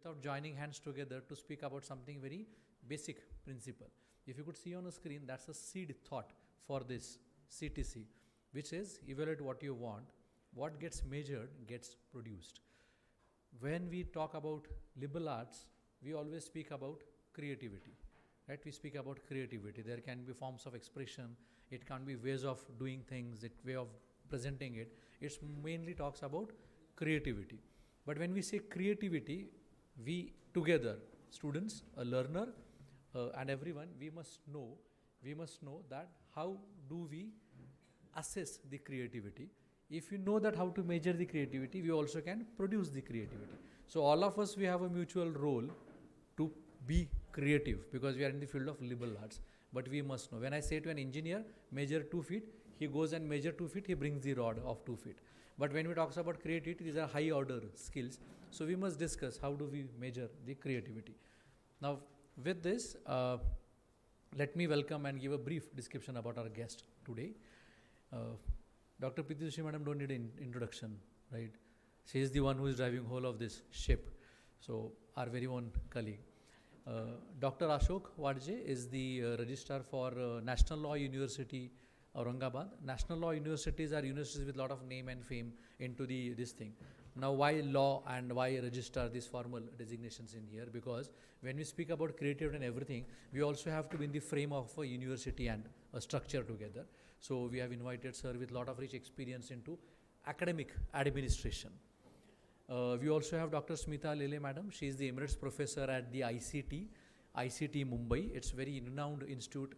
without joining hands together to speak about something very basic principle. If you could see on the screen, that's a seed thought for this CTC, which is evaluate what you want, what gets measured gets produced. When we talk about liberal arts, we always speak about creativity, right? We speak about creativity. There can be forms of expression, it can be ways of doing things, it way of presenting it. It mainly talks about creativity. But when we say creativity, we together, students, a learner, and everyone, we must know that how do we assess the creativity. If you know that how to measure the creativity, we also can produce the creativity. So all of us, we have a mutual role to be creative because we are in the field of liberal arts. But we must know. When I say to an engineer, measure 2 feet, he goes and measure 2 feet, he brings the rod of 2 feet. But when we talk about creativity, these are high order skills. So we must discuss how do we measure the creativity. Now with this, let me welcome and give a brief description about our guest today. Dr. Preeti Joshi madam don't need an introduction, right? She is the one who is driving whole of this ship. So our very own colleague. Dr. Ashok Wadje is the registrar for National Law University, Aurangabad. National Law universities are universities with a lot of name and fame into this thing. Now why law and why register these formal designations in here? Because when we speak about creativity and everything, we also have to be in the frame of a university and a structure together. So we have invited sir with a lot of rich experience into academic administration. We also have Dr. Smita Lele madam. She is the Emeritus Professor at the ICT Mumbai. It's a very renowned institute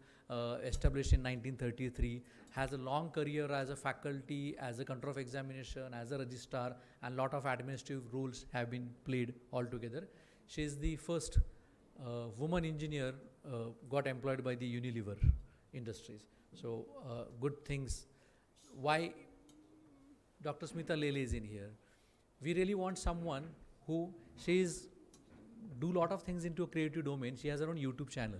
established in 1933, has a long career as a faculty, as a control of examination, as a registrar, and lot of administrative roles have been played altogether. She is the first woman engineer got employed by the Unilever Industries. So good things. Why Dr. Smita Lele is in here? We really want someone who, do lot of things into a creative domain. She has her own YouTube channel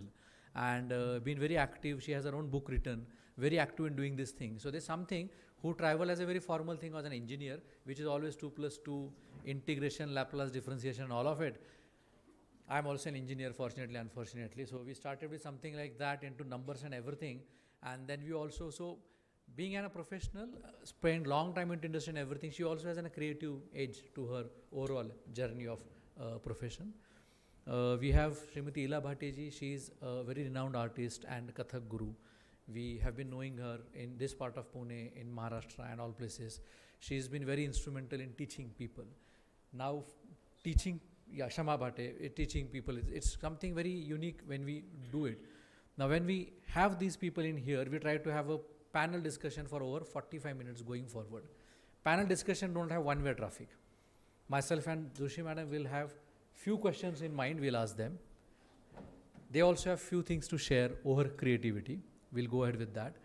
and been very active. She has her own book written, very active in doing this thing. So there's something who travel as a very formal thing as an engineer, which is always 2 + 2, integration, Laplace differentiation, all of it. I'm also an engineer, fortunately, unfortunately. So we started with something like that into numbers and everything. And then we also, so being a professional, spent long time into industry and everything, she also has a creative edge to her overall journey of profession. We have Srimati Ila Bhateji. She is a very renowned artist and Kathak guru. We have been knowing her in this part of Pune, in Maharashtra and all places. She has been very instrumental in teaching people. Now teaching, Shama Bhate, teaching people, it's something very unique when we do it. Now when we have these people in here, we try to have a panel discussion for over 45 minutes going forward. Panel discussion don't have one-way traffic. Myself and Joshi madam will have few questions in mind, we'll ask them. They also have few things to share over creativity. We'll go ahead with that.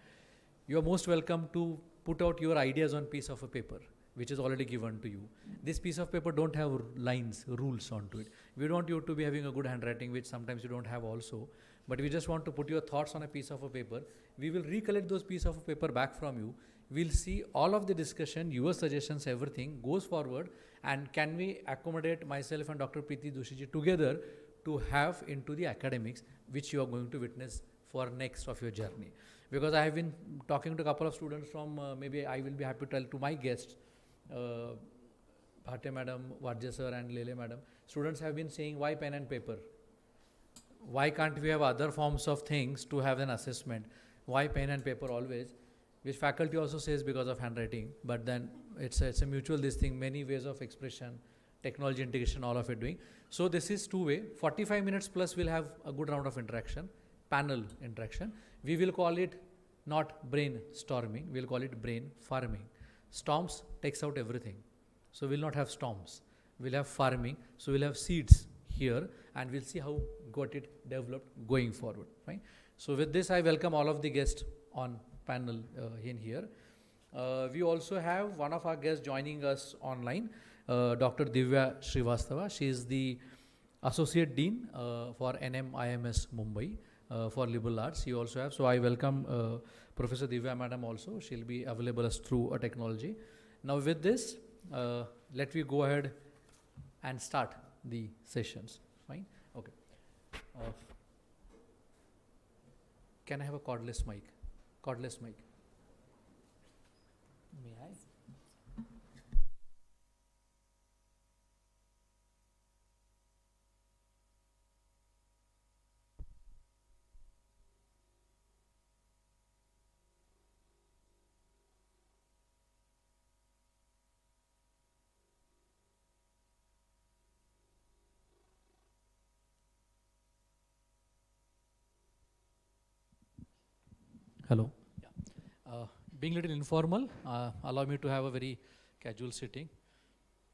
You are most welcome to put out your ideas on piece of a paper, which is already given to you. This piece of paper don't have lines, rules onto it. We don't want you to be having a good handwriting, which sometimes you don't have also. But we just want to put your thoughts on a piece of a paper. We will recollect those pieces of paper back from you. We'll see all of the discussion, your suggestions, everything goes forward, and can we accommodate myself and Dr. Preeti Joshi together to have into the academics, which you are going to witness for next of your journey. Because I have been talking to a couple of students from, maybe I will be happy to tell to my guests, Bhate madam, Wadje sir and Lele madam, students have been saying, why pen and paper? Why can't we have other forms of things to have an assessment? Why pen and paper always? Which faculty also says because of handwriting, but then it's a mutual this thing, many ways of expression, technology integration, all of it doing. So this is two-way, 45 minutes plus we'll have a good round of interaction, panel interaction. We will call it not brainstorming, we'll call it brain farming. Storms takes out everything. So we'll not have storms, we'll have farming, so we'll have seeds here and we'll see how got it developed going forward, right? So with this, I welcome all of the guests on panel in here. We also have one of our guests joining us online, Dr. Divya Srivastava. She is the Associate Dean for NMIMS Mumbai for Liberal Arts. You also have, so I welcome Professor Divya Madam also. She'll be available as through a technology. Now with this, let me go ahead and start the sessions. Fine? Okay. Uh, can I have a cordless mic? Cordless mic. May I? Hello. Yeah. Being a little informal, allow me to have a very casual sitting.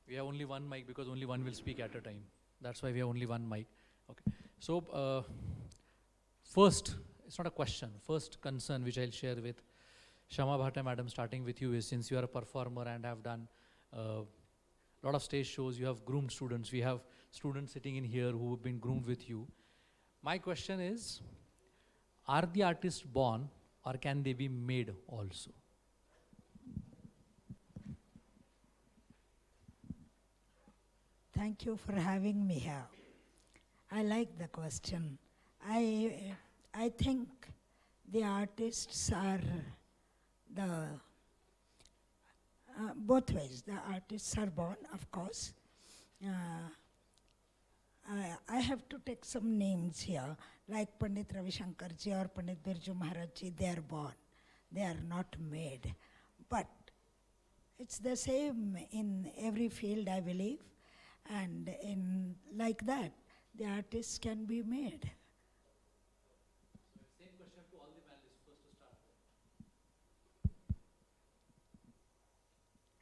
We have only one mic because only one will speak at a time. That's why we have only one mic. Okay. So, first, it's not a question. First concern which I'll share with Shama Bhatta madam, starting with you, is since you are a performer and have done a lot of stage shows, you have groomed students. We have students sitting in here who have been groomed with you. My question is, are the artists born or can they be made also? Thank you for having me here. I like the question. I think the artists are the both ways. The artists are born, of course. I have to take some names here, like Pandit Ravi Shankarji or Pandit Birju Maharajji. They are born. They are not made. But it's the same in every field, I believe. And in like that, the artists can be made. Same question to all the panelists, first to start with.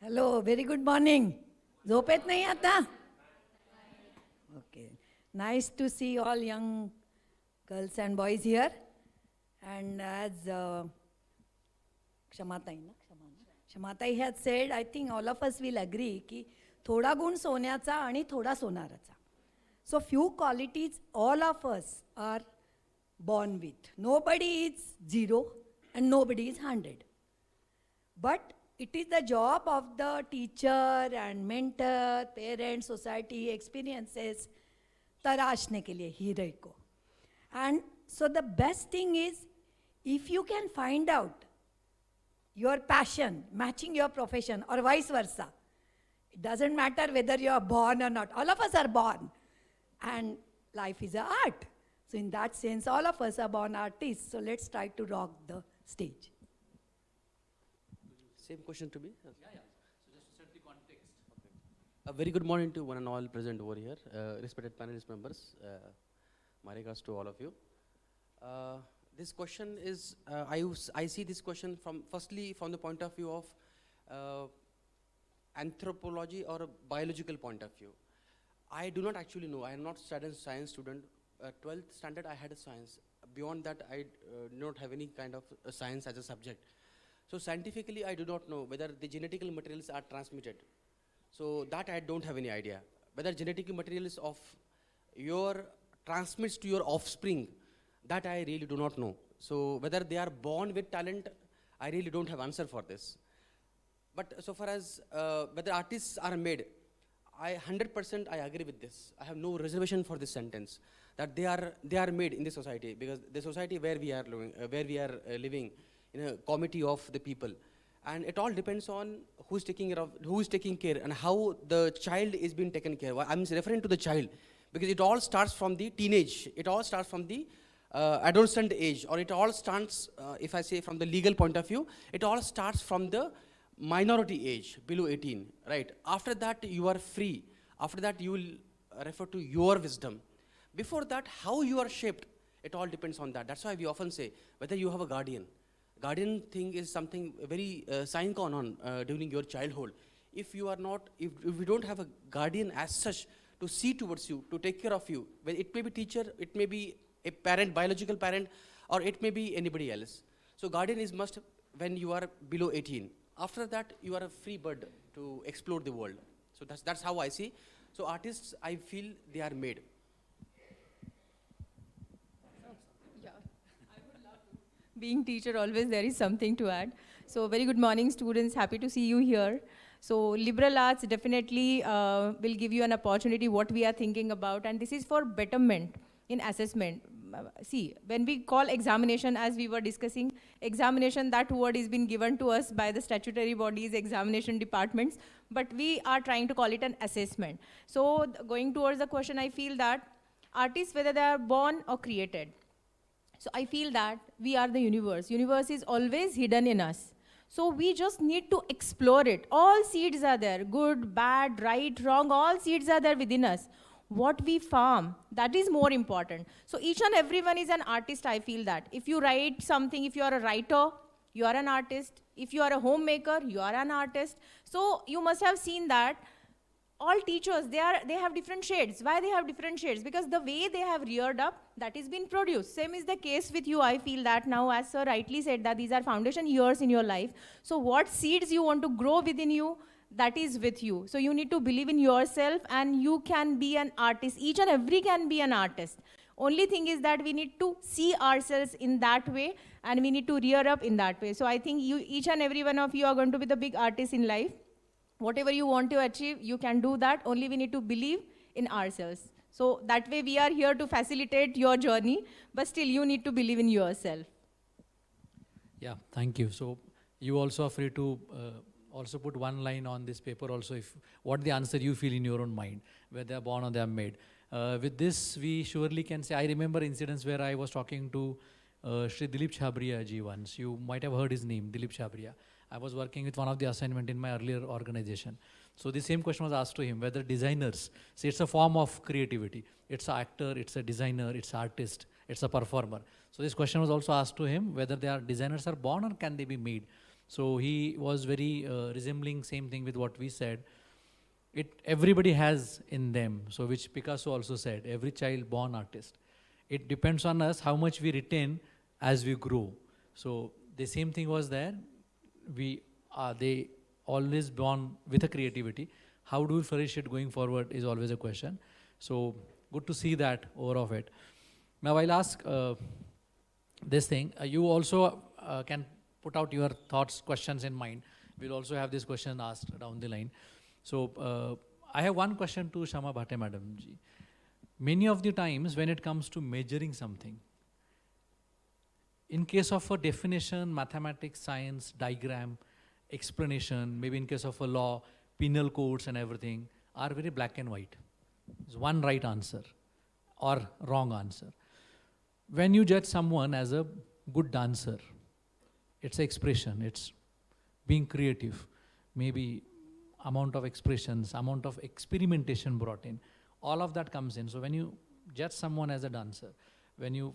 Hello, very good morning. झोपेत नहीं आता? Okay. Nice to see all young girls and boys here. And as Shamatai had said, I think all of us will agree कि थोडा गुण सोन्याचा आणि थोडा सोनाराचा. So few qualities all of us are born with. Nobody is 0 and nobody is 100. But it is the job of the teacher and mentor, parents, society, experiences तराशने के लिए हीरे को. And so the best thing is, if you can find out your passion matching your profession or vice versa, it doesn't matter whether you are born or not. All of us are born. And life is an art. So in that sense, all of us are born artists. So let's try to rock the stage. Same question to me? Yeah. So just to set the context. Okay. A very good morning to one and all present over here, respected panelist members. My regards to all of you. This question is, I see this question firstly from the point of view of anthropology or a biological point of view. I do not actually know. I am not studied science student. 12th standard I had a science. Beyond that I do not have any kind of science as a subject. So scientifically I do not know whether the genetical materials are transmitted. So that I don't have any idea. Whether genetic materials of your transmits to your offspring, that I really do not know. So whether they are born with talent, I really don't have answer for this. But so far as whether artists are made, I 100% I agree with this. I have no reservation for this sentence that they are made in the society, because the society where we are living in a committee of the people, and it all depends on who's taking care and how the child is being taken care of. I'm referring to the child because it all starts from the teenage. It all starts from the adolescent age, or it all starts, if I say from the legal point of view, it all starts from the minority age, below 18, right? After that, you are free. After that, you will refer to your wisdom. Before that, how you are shaped, it all depends on that. That's why we often say, whether you have a guardian. Guardian thing is something very sign on during your childhood. If you are not, if you don't have a guardian as such to see towards you, to take care of you, well, it may be teacher, it may be a parent, biological parent, or it may be anybody else. So guardian is must when you are below 18. After that, you are a free bird to explore the world. So that's how I see. So artists, I feel they are made. Yeah, I would love to. Being teacher, always there is something to add. So very good morning, students. Happy to see you here. So liberal arts definitely will give you an opportunity what we are thinking about, and this is for betterment in assessment. See, when we call examination, as we were discussing, examination, that word is been given to us by the statutory bodies, examination departments, but we are trying to call it an assessment. So going towards the question, I feel that artists, whether they are born or created, so I feel that we are the universe. Universe is always hidden in us. So we just need to explore it. All seeds are there, good, bad, right, wrong, all seeds are there within us. What we farm, that is more important. So each and everyone is an artist, I feel that. If you write something, if you are a writer, you are an artist. If you are a homemaker, you are an artist. So you must have seen that all teachers, they have different shades. Why they have different shades? Because the way they have reared up, that is been produced. Same is the case with you. I feel that now, as sir rightly said, that these are foundation years in your life. So what seeds you want to grow within you, that is with you. So you need to believe in yourself, and you can be an artist. Each and every can be an artist. Only thing is that we need to see ourselves in that way, and we need to rear up in that way. So I think you, each and every one of you are going to be the big artists in life. Whatever you want to achieve, you can do that. Only we need to believe in ourselves. So that way we are here to facilitate your journey, but still you need to believe in yourself. Yeah, thank you. So you also are free to also put one line on this paper also, if what the answer you feel in your own mind, whether they are born or they are made. With this, we surely can say, I remember incidents where I was talking to Shri Dilip Chhabria ji once. You might have heard his name, Dilip Chhabria. I was working with one of the assignment in my earlier organization. So the same question was asked to him, whether designers, see, it's a form of creativity. It's an actor, it's a designer, it's an artist, it's a performer. So this question was also asked to him, whether they are designers are born or can they be made. So he was very resembling same thing with what we said. Everybody has in them, so which Picasso also said, every child born artist. It depends on us how much we retain as we grow. So the same thing was there. They always born with a creativity. How do we flourish it going forward is always a question. So good to see that over of it. Now I'll ask this thing. You also can put out your thoughts, questions in mind. We'll also have this question asked down the line. So I have one question to Shama Bhatte Madam ji. Many of the times when it comes to measuring something, in case of a definition, mathematics, science, diagram, explanation, maybe in case of a law, penal codes and everything are very black and white. There's one right answer or wrong answer. When you judge someone as a good dancer, it's expression, it's being creative, maybe amount of expressions, amount of experimentation brought in, all of that comes in. So when you judge someone as a dancer, when you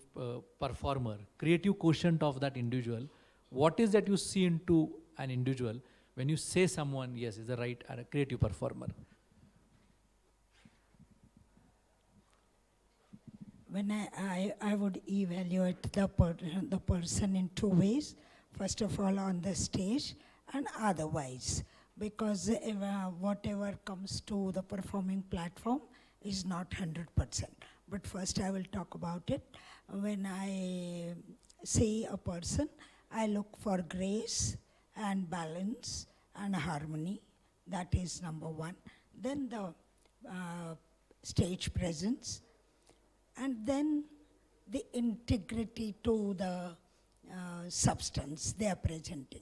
performer, creative quotient of that individual, what is that you see into an individual when you say someone, yes, is a right and a creative performer? When I would evaluate the person in two ways. First of all, on the stage and otherwise, because whatever comes to the performing platform is not 100%. But first I will talk about it. When I see a person, I look for grace and balance and harmony. That is number one. Then the stage presence, and then the integrity to the substance they are presenting.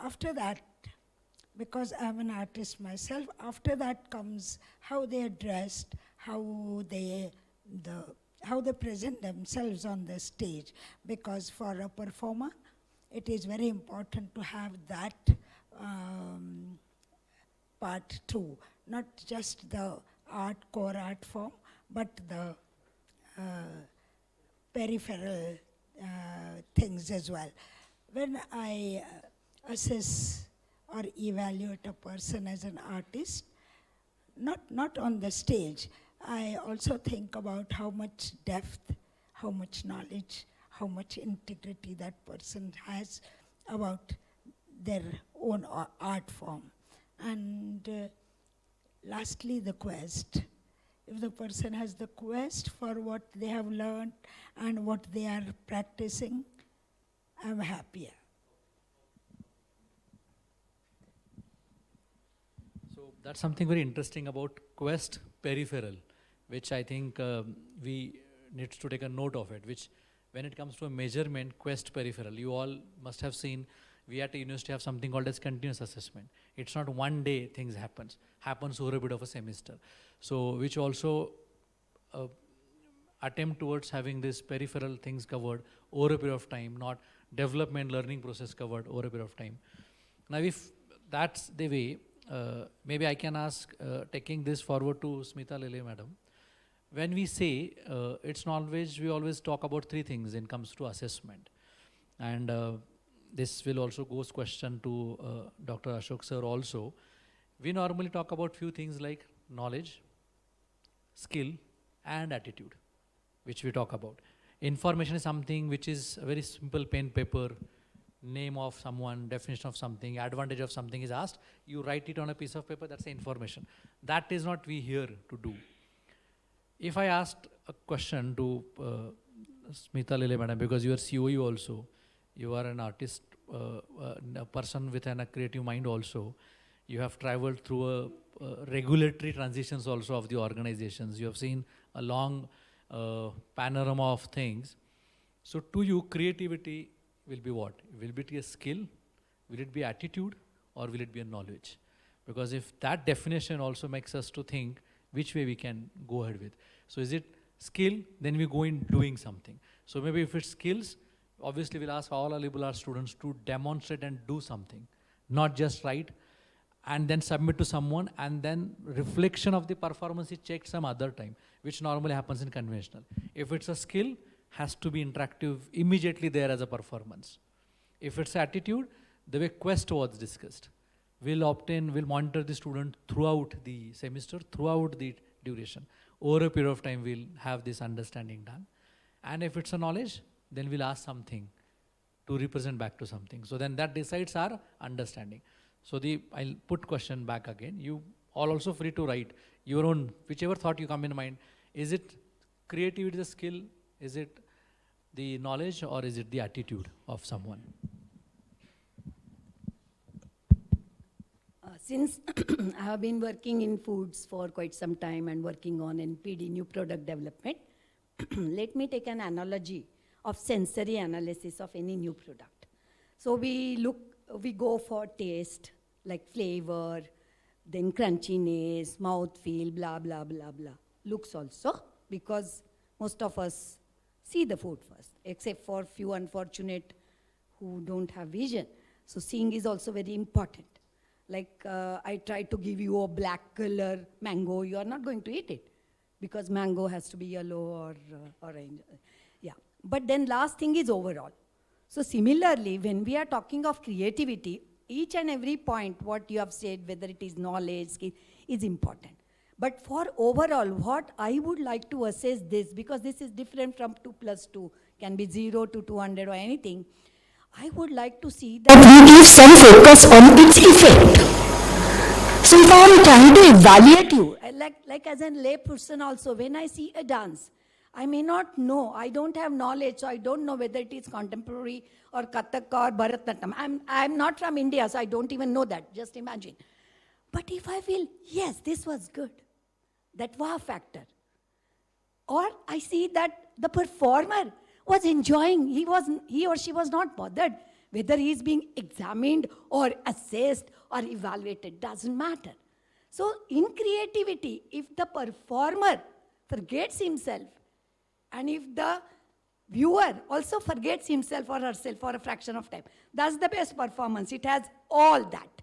After that, because I'm an artist myself, after that comes how they are dressed, how they present themselves on the stage. Because for a performer, it is very important to have that part too, not just the core art form, but the peripheral things as well. When I assess or evaluate a person as an artist, not on the stage, I also think about how much depth, how much knowledge, how much integrity that person has about their own art form. And lastly, the quest. If the person has the quest for what they have learned and what they are practicing, I'm happier. That's something very interesting about Quest peripheral, which I think we need to take a note of it, which when it comes to a measurement, Quest peripheral, you all must have seen, we at a university have something called as continuous assessment. It's not one day things happens over a bit of a semester. So which also attempt towards having this peripheral things covered over a period of time, not development learning process covered over a period of time. Now if that's the way, maybe I can ask, taking this forward to Smita Lele madam, when we say it's knowledge, we always talk about three things when it comes to assessment. And this will also goes question to Dr. Ashok sir also. We normally talk about few things like knowledge, skill and attitude, which we talk about. Information is something which is a very simple pen, paper, name of someone, definition of something, advantage of something is asked, you write it on a piece of paper, that's the information. That is not we here to do. If I asked a question to Smita Lele madam, because you are COE also, you are an artist, a person with a creative mind also, you have traveled through regulatory transitions also of the organizations, you have seen a long panorama of things. So to you, creativity will be what? Will it be a skill? Will it be attitude? Or will it be a knowledge? Because if that definition also makes us to think which way we can go ahead with. So is it skill? Then we go in doing something. So maybe if it's skills, obviously we'll ask all our liberal arts students to demonstrate and do something, not just write and then submit to someone and then reflection of the performance is checked some other time, which normally happens in conventional. If it's a skill, has to be interactive immediately there as a performance. If it's attitude, the way Quest was discussed, we'll monitor the student throughout the semester, throughout the duration. Over a period of time, we'll have this understanding done. And if it's a knowledge, then we'll ask something to represent back to something. So then that decides our understanding. So I'll put question back again. You all also free to write your own, whichever thought you come in mind. Is it creativity, the skill? Is it the knowledge or is it the attitude of someone? Since I have been working in foods for quite some time and working on NPD, new product development, let me take an analogy of sensory analysis of any new product. So we go for taste, like flavor, then crunchiness, mouthfeel, blah, blah, blah, blah. Looks also, because most of us see the food first, except for few unfortunate who don't have vision. So seeing is also very important. Like I try to give you a black color mango, you are not going to eat it because mango has to be yellow or orange. Yeah, but then last thing is overall. So similarly, when we are talking of creativity, each and every point, what you have said, whether it is knowledge, skill, is important. But for overall, what I would like to assess this, because this is different from 2 plus 2, can be 0 to 200 or anything, I would like to see that we give some focus on its effect. So if I am trying to evaluate you, like as a lay person also, when I see a dance, I may not know, I don't have knowledge, so I don't know whether it is contemporary or Kathak or Bharatanatyam. I'm not from India, so I don't even know that, just imagine. But if I feel, yes, this was good, that wow factor, or I see that the performer was enjoying, he or she was not bothered whether he is being examined or assessed or evaluated, doesn't matter. So in creativity, if the performer forgets himself, and if the viewer also forgets himself or herself for a fraction of time, that's the best performance. It has all that.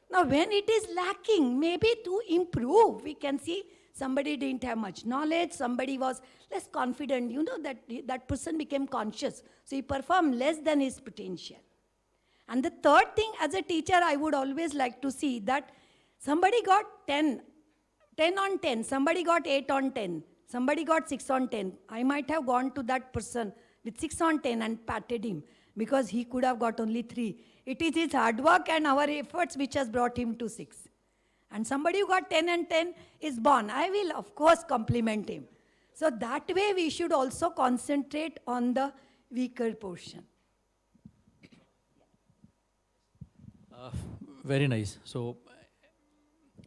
Now when it is lacking, maybe to improve, we can see somebody didn't have much knowledge, somebody was less confident, you know, that person became conscious. So he performed less than his potential. And the third thing, as a teacher, I would always like to see that somebody got 10 on 10, somebody got 8 on 10, somebody got 6 on 10. I might have gone to that person with 6 on 10 and patted him because he could have got only 3. It is his hard work and our efforts which has brought him to 6. And somebody who got 10 and 10 is born. I will, of course, compliment him. So that way we should also concentrate on the weaker portion. Very nice. So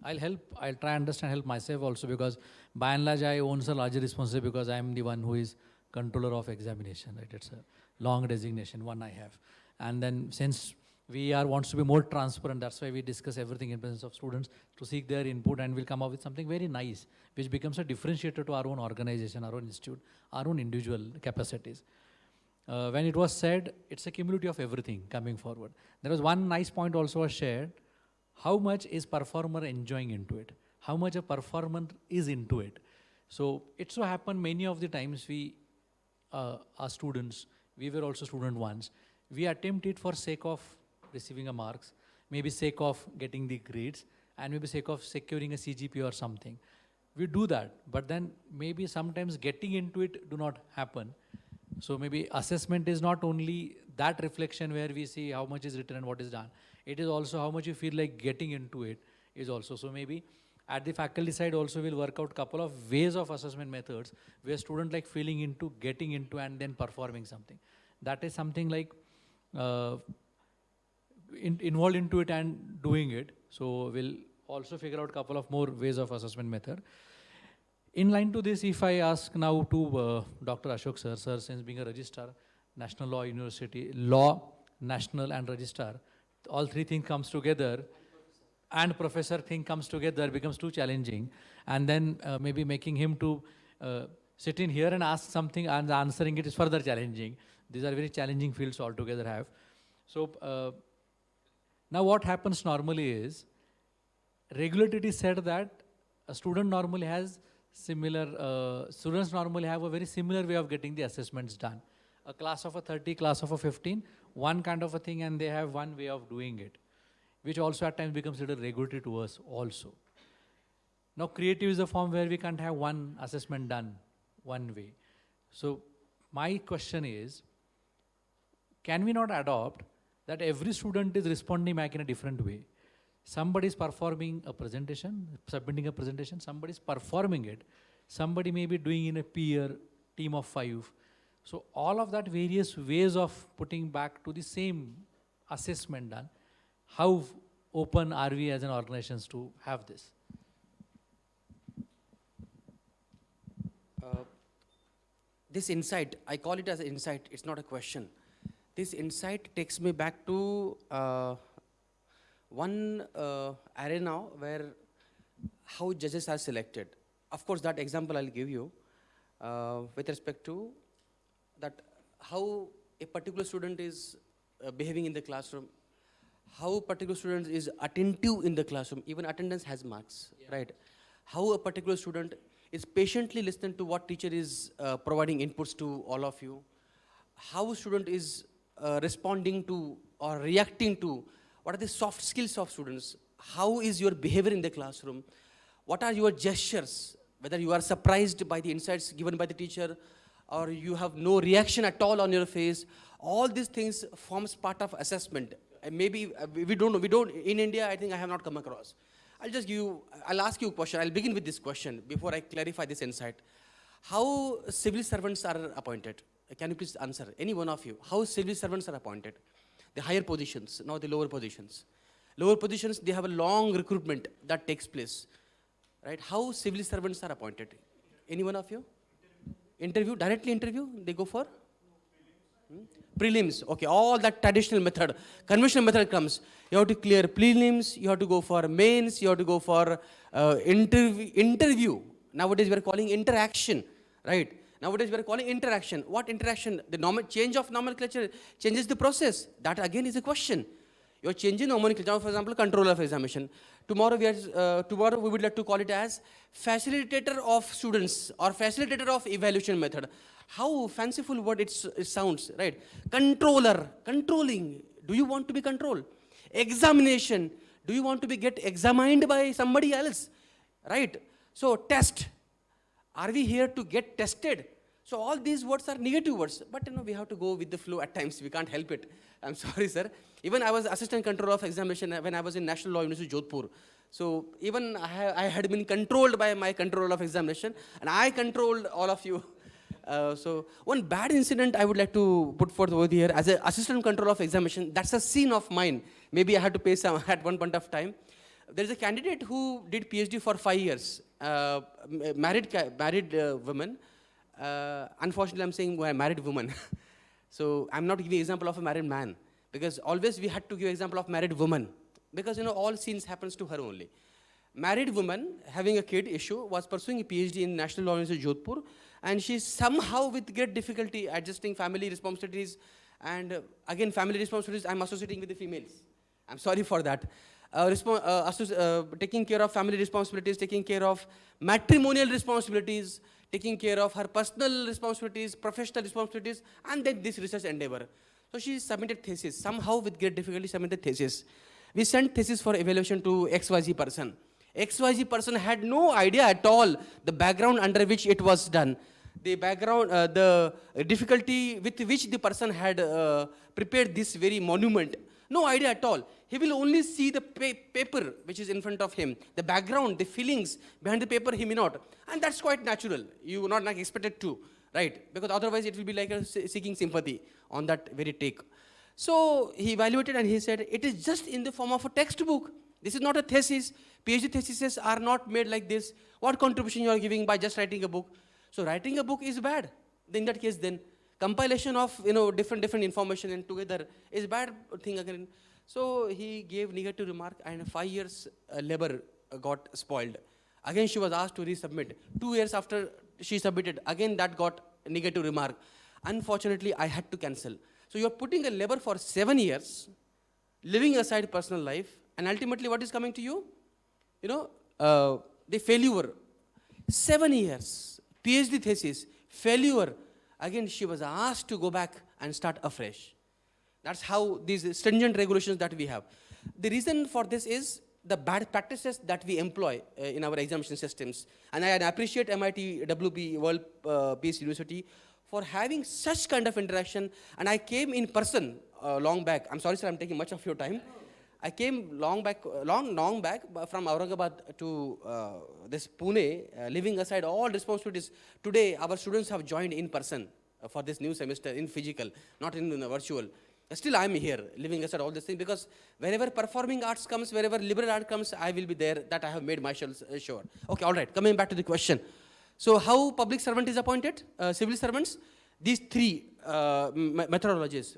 I'll try and understand, help myself also, because by and large I own a larger responsibility because I am the one who is controller of examination, right? It's a long designation, one I have. And then since wants to be more transparent, that's why we discuss everything in presence of students to seek their input, and we'll come up with something very nice, which becomes a differentiator to our own organization, our own institute, our own individual capacities. When it was said, it's a cumulative of everything coming forward. There was one nice point also was shared. How much is performer enjoying into it? How much a performer is into it? So it so happened many of the times we are students, we were also student once, we attempt it for sake of receiving a marks, maybe sake of getting the grades, and maybe sake of securing a CGP or something. We do that, but then maybe sometimes getting into it do not happen. So maybe assessment is not only that reflection where we see how much is written and what is done. It is also how much you feel like getting into it is also. So maybe at the faculty side also we'll work out couple of ways of assessment methods where student like feeling into, getting into, and then performing something. That is something like involved into it and doing it. So we'll also figure out couple of more ways of assessment method. In line to this, if I ask now to Dr. Ashok sir, since being a registrar, National Law University, Law, National and Registrar, all three things comes together, and professor thing comes together, becomes too challenging, and then maybe making him to sit in here and ask something and answering it is further challenging. These are very challenging fields altogether have. So now what happens normally is, regularity said that a student normally has similar, students normally have a very similar way of getting the assessments done. A class of a 30, class of a 15, one kind of a thing, and they have one way of doing it, which also at times becomes a little regulatory to us also. Now creative is a form where we can't have one assessment done one way. So my question is, can we not adopt that every student is responding back in a different way? Somebody is performing a presentation, submitting a presentation, somebody is performing it, somebody may be doing in a peer, team of 5. So all of that various ways of putting back to the same assessment done, how open are we as an organization to have this? This insight, I call it as an insight, it's not a question. This insight takes me back to one arena where how judges are selected. Of course, that example I'll give you with respect to that how a particular student is behaving in the classroom, how a particular student is attentive in the classroom, even attendance has marks, right? How a particular student is patiently listening to what teacher is providing inputs to all of you, how a student is responding to or reacting to what are the soft skills of students, how is your behavior in the classroom, what are your gestures, whether you are surprised by the insights given by the teacher or you have no reaction at all on your face. All these things forms part of assessment. And maybe we don't, in India, I think I have not come across. I'll ask you a question. I'll begin with this question before I clarify this insight. How civil servants are appointed? Can you please answer, any one of you? How civil servants are appointed? The higher positions, not the lower positions. Lower positions, they have a long recruitment that takes place, right? How civil servants are appointed? Any one of you? Interview, directly interview, they go for? Prelims, okay, all that traditional method, conventional method comes. You have to clear prelims, you have to go for mains, you have to go for interview. Nowadays we are calling interaction, right? Nowadays we are calling interaction. What interaction? The change of nomenclature changes the process. That again is a question. You are changing nomenclature. Now, for example, control of examination. Tomorrow we would like to call it as facilitator of students or facilitator of evaluation method. How fanciful word it sounds, right? Controller, controlling. Do you want to be controlled? Examination. Do you want to get examined by somebody else, right? So test. Are we here to get tested? So all these words are negative words, but we have to go with the flow at times. We can't help it. I'm sorry, sir. Even I was assistant controller of examination when I was in National Law University, Jodhpur. So even I had been controlled by my controller of examination, and I controlled all of you. So one bad incident I would like to put forth over here as an assistant controller of examination. That's a scene of mine. Maybe I had to pay some at one point of time. there is a candidate who did PhD for 5 years, married woman. Unfortunately, I'm saying married woman. So I'm not giving example of a married man, because always we had to give example of married woman, because all scenes happens to her only. Married woman having a kid issue was pursuing a PhD in National Law University Jodhpur, and she somehow with great difficulty adjusting family responsibilities, and again family responsibilities I'm associating with the females. I'm sorry for that. Taking care of family responsibilities, taking care of matrimonial responsibilities, taking care of her personal responsibilities, professional responsibilities, and then this research endeavor. So she submitted thesis, somehow with great difficulty submitted thesis. We sent thesis for evaluation to XYZ person. XYZ person had no idea at all the background under which it was done. The background, the difficulty with which the person had prepared this very monument. No idea at all. He will only see the paper which is in front of him. The background, the feelings behind the paper he may not. And that's quite natural. You would not expected to, right? Because otherwise it will be like seeking sympathy on that very take. So he evaluated and he said, it is just in the form of a textbook. This is not a thesis. PhD theses are not made like this. What contribution you are giving by just writing a book? So writing a book is bad. In that case then, compilation of different information and together is bad thing again. So he gave negative remark, and 5 years labor got spoiled. Again she was asked to resubmit. 2 years after she submitted, again that got negative remark. Unfortunately, I had to cancel. So you're putting a labor for 7 years, leaving aside personal life, and ultimately what is coming to you? The failure. 7 years, PhD thesis, failure. Again, she was asked to go back and start afresh. That's how these stringent regulations that we have. The reason for this is the bad practices that we employ in our examination systems. And I appreciate MIT WP World Peace University for having such kind of interaction. And I came in person long back. I'm sorry, sir, I'm taking much of your time. I came long back from Aurangabad to this Pune, leaving aside all responsibilities. Today, our students have joined in person for this new semester in physical, not in virtual. Still, I am here, leaving aside all this thing, because wherever performing arts comes, wherever liberal art comes, I will be there. That I have made myself sure. Okay, all right, coming back to the question. So how public servant is appointed, civil servants? These three methodologies.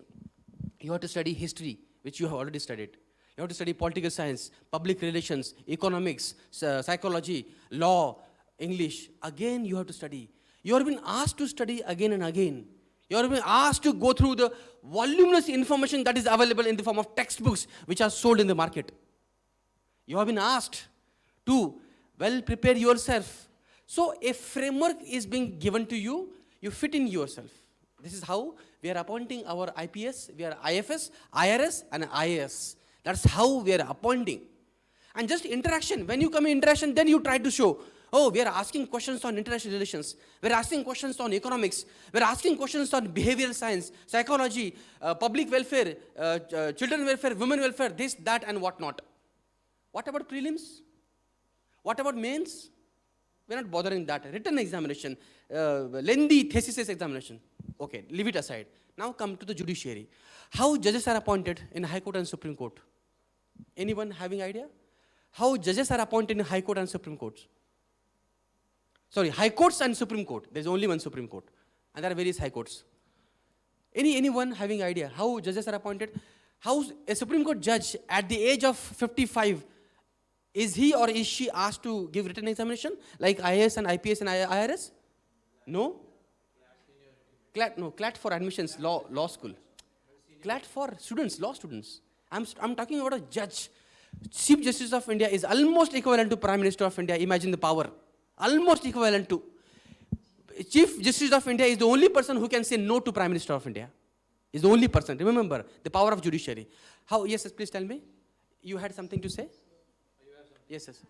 You have to study history, which you have already studied. You have to study political science, public relations, economics, psychology, law, English. Again, you have to study. You have been asked to study again and again. You have been asked to go through the voluminous information that is available in the form of textbooks which are sold in the market. You have been asked to well prepare yourself. So a framework is being given to you, you fit in yourself. This is how we are appointing our IPS, we are IFS, IRS and IAS. That's how we are appointing. And just interaction, when you come in interaction, then you try to show, oh, we are asking questions on international relations, we are asking questions on economics, we are asking questions on behavioral science, psychology, public welfare, children welfare, women welfare, this, that and what not. What about prelims? What about mains? We are not bothering that. Written examination, lengthy thesis examination. Okay, leave it aside. Now come to the judiciary. How judges are appointed in High Court and Supreme Court? Anyone having idea? How judges are appointed in High Court and Supreme Courts? Sorry, High Courts and Supreme Court. There is only one Supreme Court. And there are various High Courts. Anyone having idea how judges are appointed? How a Supreme Court judge at the age of 55, is he or is she asked to give written examination like IAS and IPS and IRS? No? CLAT for admissions, law school. CLAT for students, law students. I'm talking about a judge. Chief Justice of India is almost equivalent to Prime Minister of India. Imagine the power. Almost equivalent to. Chief Justice of India is the only person who can say no to Prime Minister of India. Is the only person. Remember, the power of judiciary. How? Yes, please tell me. You had something to say? Yes, yes.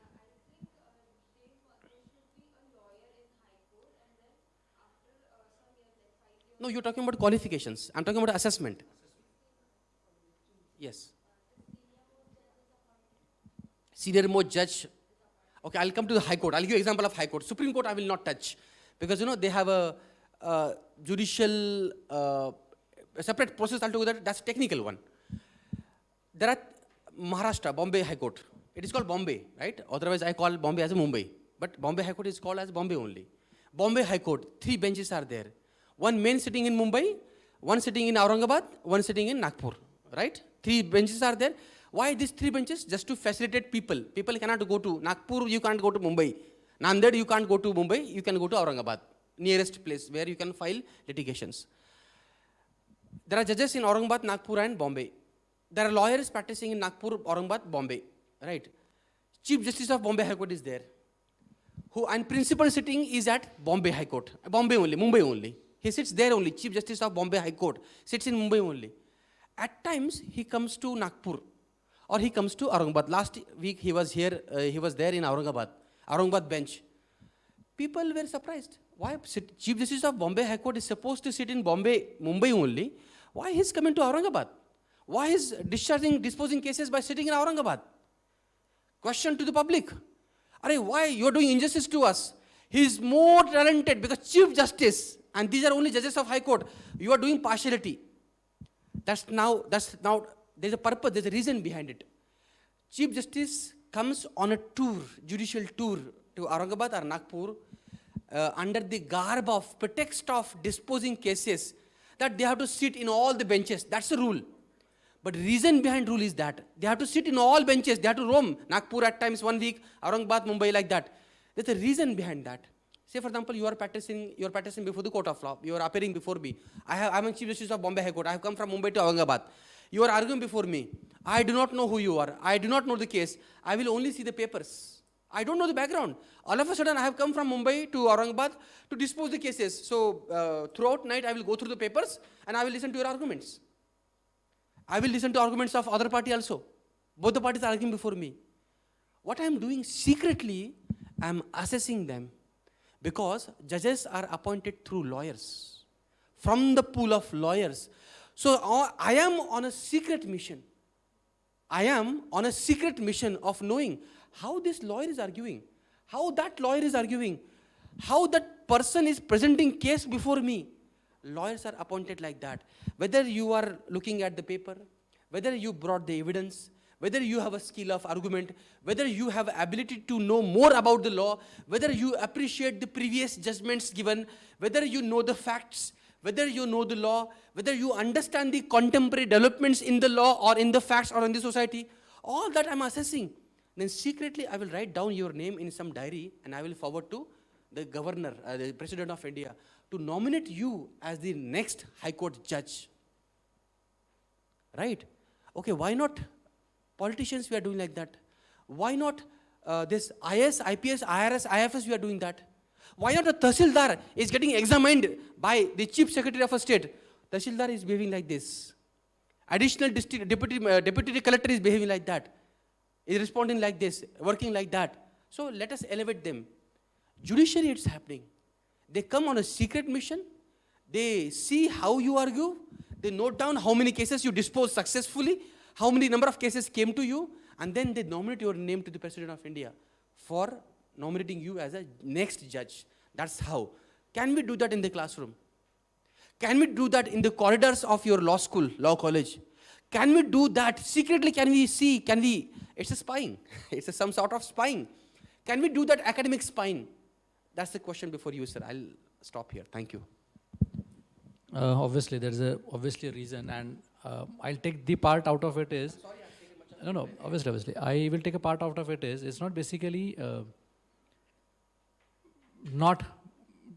No, you're talking about qualifications. I'm talking about assessment. Yes. Senior most judge. Okay, I'll come to the High Court. I'll give you an example of High Court. Supreme Court I will not touch. Because, they have a judicial, a separate process altogether. That's a technical one. There are Maharashtra, Bombay High Court. It is called Bombay, right? Otherwise, I call Bombay as a Mumbai. But Bombay High Court is called as Bombay only. Bombay High Court, 3 benches are there. One main sitting in Mumbai, one sitting in Aurangabad, one sitting in Nagpur, right? 3 benches are there. Why these 3 benches? Just to facilitate people. People cannot go to Nagpur, you can't go to Mumbai. Nanded, you can't go to Mumbai, you can go to Aurangabad, nearest place where you can file litigations. There are judges in Aurangabad, Nagpur and Bombay. There are lawyers practicing in Nagpur, Aurangabad, Bombay, right? Chief Justice of Bombay High Court is there. And principal sitting is at Bombay High Court, Bombay only, Mumbai only. He sits there only, Chief Justice of Bombay High Court, sits in Mumbai only. At times, he comes to Nagpur or he comes to Aurangabad. Last week, he was here, he was there in Aurangabad bench. People were surprised. Why Chief Justice of Bombay High Court is supposed to sit in Bombay, Mumbai only? Why he's coming to Aurangabad? Why is disposing cases by sitting in Aurangabad? Question to the public. Why you are doing injustice to us? He is more talented because Chief Justice, and these are only judges of High Court, you are doing partiality. That's now, there's a purpose, there's a reason behind it. Chief Justice comes on a tour, judicial tour to Aurangabad or Nagpur under the garb of, pretext of disposing cases that they have to sit in all the benches. That's the rule. But reason behind rule is that they have to sit in all benches. They have to roam. Nagpur at times 1 week, Aurangabad, Mumbai like that. There's a reason behind that. Say for example, you are practicing before the court of law. You are appearing before me. I'm a Chief Justice of Bombay High Court. I have come from Mumbai to Aurangabad. You are arguing before me. I do not know who you are. I do not know the case. I will only see the papers. I don't know the background. All of a sudden, I have come from Mumbai to Aurangabad to dispose the cases. So throughout night, I will go through the papers and I will listen to your arguments. I will listen to arguments of other party also. Both the parties are arguing before me. What I am doing secretly, I am assessing them because judges are appointed through lawyers, from the pool of lawyers. So I am on a secret mission. I am on a secret mission of knowing how this lawyer is arguing, how that lawyer is arguing, how that person is presenting case before me. Lawyers are appointed like that. Whether you are looking at the paper, whether you brought the evidence, whether you have a skill of argument, whether you have ability to know more about the law, whether you appreciate the previous judgments given, whether you know the facts, whether you know the law, whether you understand the contemporary developments in the law or in the facts or in the society, all that I'm assessing. Then secretly I will write down your name in some diary and I will forward to the governor, the President of India, to nominate you as the next High Court judge. Right? Okay, why not politicians we are doing like that? Why not this IS, IPS, IRS, IFS we are doing that? Why not a Tahsildar is getting examined by the Chief Secretary of a state? Tahsildar is behaving like this. Additional deputy collector is behaving like that. Is responding like this, working like that. So let us elevate them. Judiciary, it's happening. They come on a secret mission. They see how you argue. They note down how many cases you dispose successfully, how many number of cases came to you, and then they nominate your name to the President of India for nominating you as a next judge. That's how. Can we do that in the classroom? Can we do that in the corridors of your law school, law college? Can we do that secretly? Can we see? It's a spying. It's some sort of spying. Can we do that academic spying? That's the question before you, sir. I'll stop here. Thank you. Obviously, there's obviously a reason, and I'll take the part out of it is. Sorry, I've taken much of No, obviously. I will take a part out of it is, it's not basically not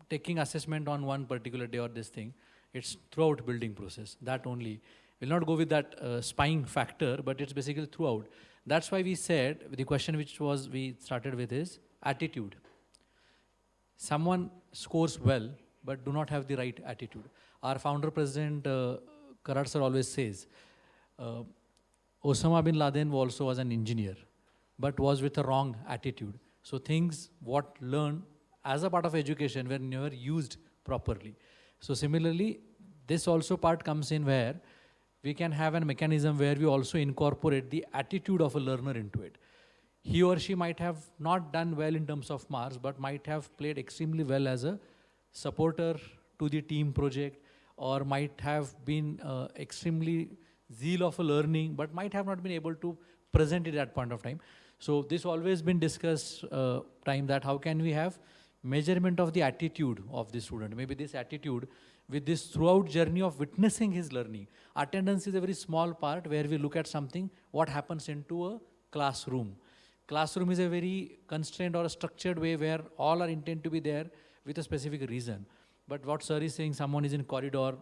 taking assessment on one particular day or this thing. It's throughout building process. That only. We'll not go with that spying factor, but it's basically throughout. That's why we said, the question which we started with is attitude. Someone scores well, but do not have the right attitude. Our founder president, Karat sir always says, Osama bin Laden also was an engineer, but was with a wrong attitude. So things what learned as a part of education were never used properly. So similarly, this also part comes in where we can have a mechanism where we also incorporate the attitude of a learner into it. He or she might have not done well in terms of marks, but might have played extremely well as a supporter to the team project, or might have been extremely zeal of a learning, but might have not been able to present it at that point of time. So this always been discussed time that how can we have measurement of the attitude of the student. Maybe this attitude with this throughout journey of witnessing his learning. Attendance is a very small part where we look at something, what happens into a classroom. Classroom is a very constrained or a structured way where all are intended to be there with a specific reason. But what sir is saying, someone is in corridor,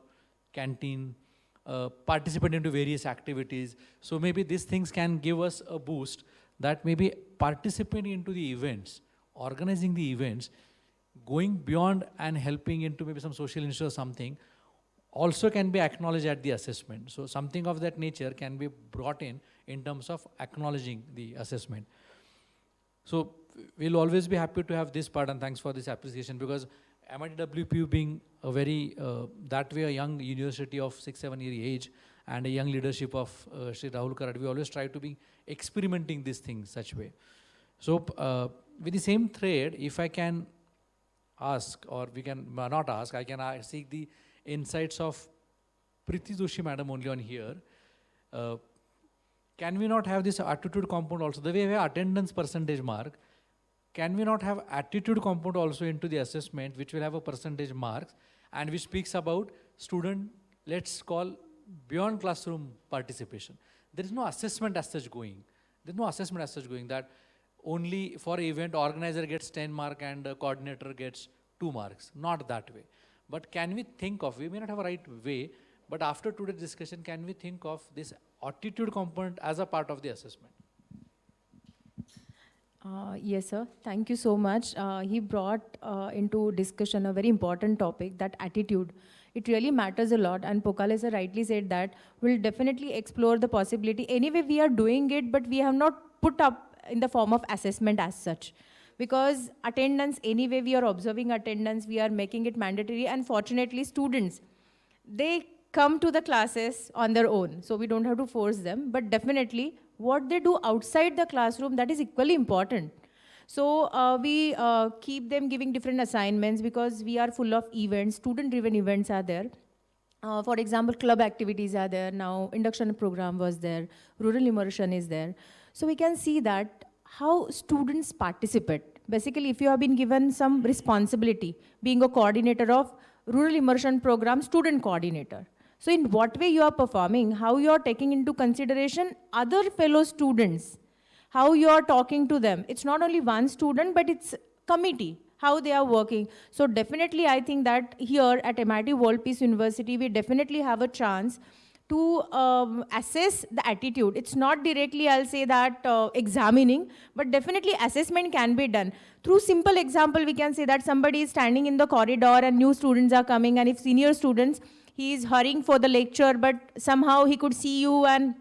canteen, participate into various activities. So maybe these things can give us a boost that maybe participating into the events, organizing the events, going beyond and helping into maybe some social initiative or something also can be acknowledged at the assessment. So something of that nature can be brought in terms of acknowledging the assessment. So we'll always be happy to have this part, and thanks for this appreciation, because MITWPU being a very, that way a young university of 6-7 year age and a young leadership of Sri Rahul Karad, we always try to be experimenting these things such way. So with the same thread, if I can ask, or we can not ask, I can seek the insights of Priti Joshi madam only on here. Can we not have this attitude component also? The way we have attendance percentage mark, can we not have attitude component also into the assessment, which will have a percentage marks and which speaks about student, let's call beyond classroom participation. There is no assessment as such going. There is no assessment as such going that only for event organizer gets 10 mark and coordinator gets 2 marks. Not that way. But can we think of, we may not have a right way, but after today's discussion, can we think of this attitude component as a part of the assessment? Yes, sir. Thank you so much. He brought into discussion a very important topic, that attitude. It really matters a lot, and Pokale sir rightly said that we'll definitely explore the possibility. Anyway, we are doing it, but we have not put up in the form of assessment as such. Because attendance, anyway, we are observing attendance, we are making it mandatory, and fortunately, students, they come to the classes on their own, so we don't have to force them, but definitely, what they do outside the classroom, that is equally important. So we keep them giving different assignments because we are full of events, student-driven events are there. For example, club activities are there now, induction program was there, rural immersion is there. So we can see that how students participate. Basically, if you have been given some responsibility, being a coordinator of rural immersion program, student coordinator. So in what way you are performing, how you are taking into consideration other fellow students, how you are talking to them. It's not only one student, but it's committee, how they are working. So definitely I think that here at MIT World Peace University, we definitely have a chance to assess the attitude. It's not directly, I'll say that, examining, but definitely assessment can be done. Through simple example, we can say that somebody is standing in the corridor and new students are coming, and if senior students, he is hurrying for the lecture, but somehow he could see you and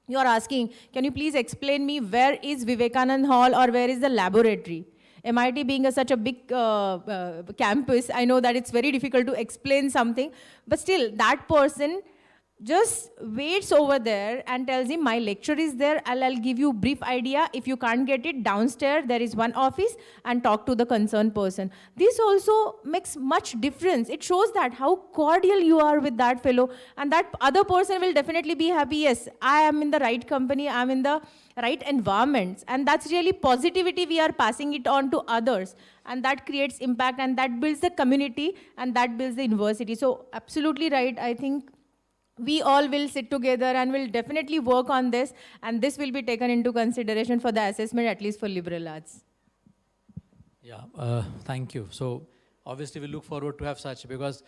you are asking, can you please explain me where is Vivekanand Hall or where is the laboratory? MIT being such a big campus, I know that it's very difficult to explain something, but still that person just waits over there and tells him, my lecture is there, I'll give you a brief idea. If you can't get it, downstairs there is one office, and talk to the concerned person. This also makes much difference. It shows that how cordial you are with that fellow, and that other person will definitely be happy, yes, I am in the right company, I am in the right environments, and that's really positivity we are passing it on to others, and that creates impact, and that builds the community, and that builds the university. So absolutely right, I think we all will sit together and will definitely work on this, and this will be taken into consideration for the assessment, at least for liberal arts. Yeah, thank you. So obviously we look forward to have such, because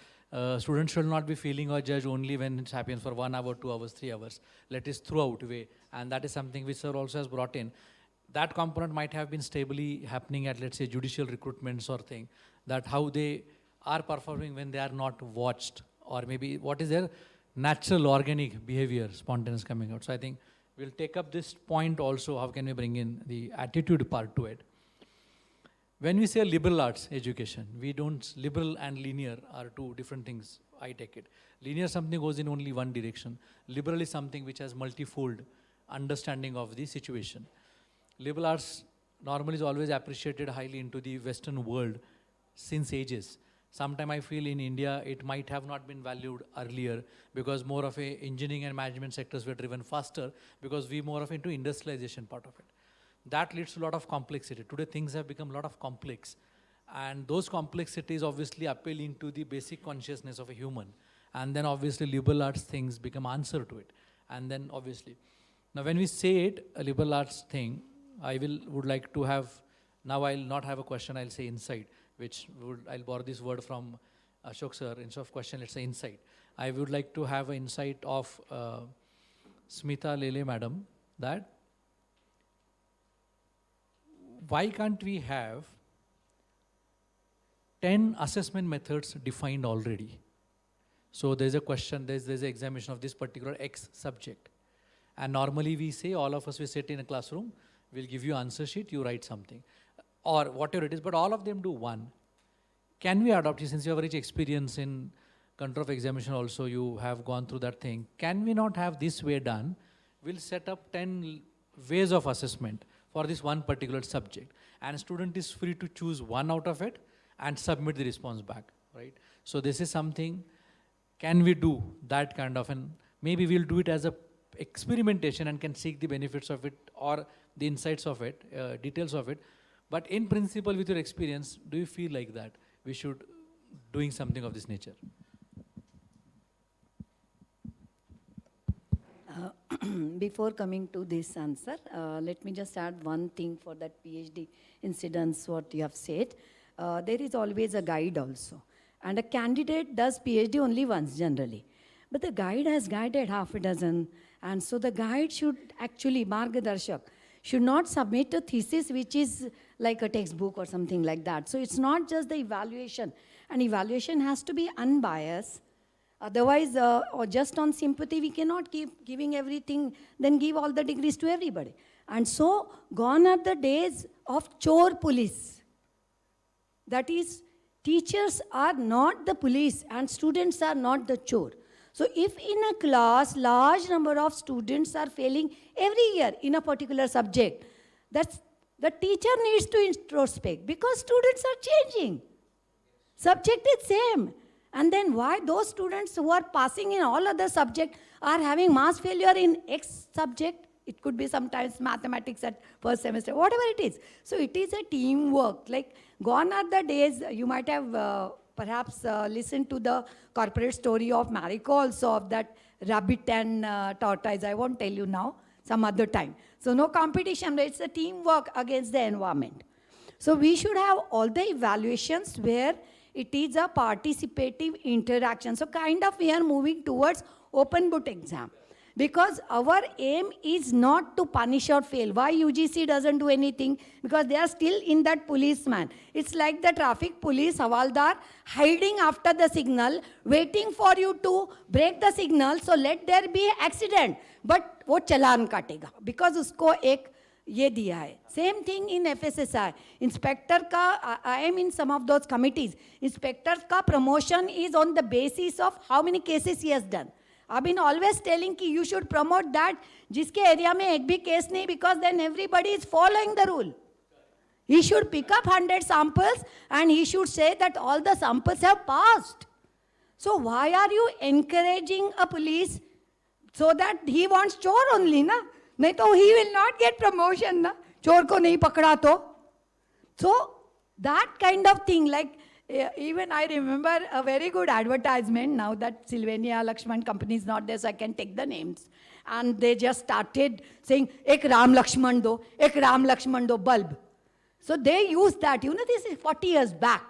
students should not be feeling or judged only when it happens for 1 hour, 2 hours, 3 hours. Let us throughout way, and that is something which sir also has brought in. That component might have been stably happening at, let's say, judicial recruitments or thing, that how they are performing when they are not watched, or maybe what is their natural organic behavior, spontaneous coming out. So I think we'll take up this point also, how can we bring in the attitude part to it. When we say liberal arts education, we don't, liberal and linear are two different things, I take it. Linear something goes in only one direction. Liberal is something which has multifold understanding of the situation. Liberal arts normally is always appreciated highly into the Western world since ages. Sometime I feel in India, it might have not been valued earlier because more of a engineering and management sectors were driven faster because we more of into industrialization part of it. that leads to a lot of complexity. Today things have become a lot of complex, and those complexities obviously appealing to the basic consciousness of a human, and then obviously liberal arts things become answer to it. And then obviously, now when we say it, a liberal arts thing, would like to have, now I'll not have a question, I'll say insight, I'll borrow this word from Ashok sir. Instead of question, let's say insight. I would like to have an insight of Smita Lele madam, that why can't we have 10 assessment methods defined already? So there's a question, there's an examination of this particular X subject. And normally we say, all of us, we sit in a classroom, we'll give you answer sheet, you write something. Or whatever it is, but all of them do one. Can we adopt it, since you have rich experience in control of examination also, you have gone through that thing. Can we not have this way done? We'll set up 10 ways of assessment for this one particular subject. And student is free to choose one out of it and submit the response back, right? So this is something, can we do that kind of, and maybe we'll do it as a experimentation and can seek the benefits of it or the insights of it, details of it. But in principle, with your experience, do you feel like that we should doing something of this nature? Before coming to this answer, let me just add one thing for that PhD incidents, what you have said. There is always a guide also. And a candidate does PhD only once generally. But the guide has guided half a dozen. And so the guide should actually, Margadarshak, should not submit a thesis which is like a textbook or something like that. So it's not just the evaluation. And evaluation has to be unbiased. Otherwise, or just on sympathy, we cannot keep giving everything, then give all the degrees to everybody. And so, gone are the days of chore police. That is, teachers are not the police and students are not the chore. So, if in a class, large number of students are failing every year in a particular subject, that's, the teacher needs to introspect because students are changing. Subject is same. And then why those students who are passing in all other subjects are having mass failure in X subject? It could be sometimes mathematics at first semester, whatever it is. So it is a teamwork. Like gone are the days, you might have perhaps listened to the corporate story of Marico also, of that rabbit and tortoise. I won't tell you now, some other time. So no competition, but it's a teamwork against the environment. So we should have all the evaluations where it is a participative interaction. So kind of we are moving towards open book exam. Because our aim is not to punish or fail. Why UGC doesn't do anything? Because they are still in that policeman. It's like the traffic police, Havaldar, hiding after the signal, waiting for you to break the signal, so let there be accident. But वो चालान काटेगा. Because उसको एक ये दिया है. Same thing in FSSI. Inspector का, I am in some of those committees. Inspector का promotion is on the basis of how many cases he has done. I've been always telling कि you should promote that जिसके area में एक भी case नहीं, because then everybody is following the rule. He should pick up 100 samples and he should say that all the samples have passed. So why are you encouraging a police so that he wants chore only, na? नहीं तो he will not get promotion, na? चोर को नहीं पकड़ा तो. So that kind of thing, like even I remember a very good advertisement, now that Sylvania Lakshman company is not there, so I can take the names. And they just started saying, ek Ram Lakshman do bulb. So they used that, you know, this is 40 years back.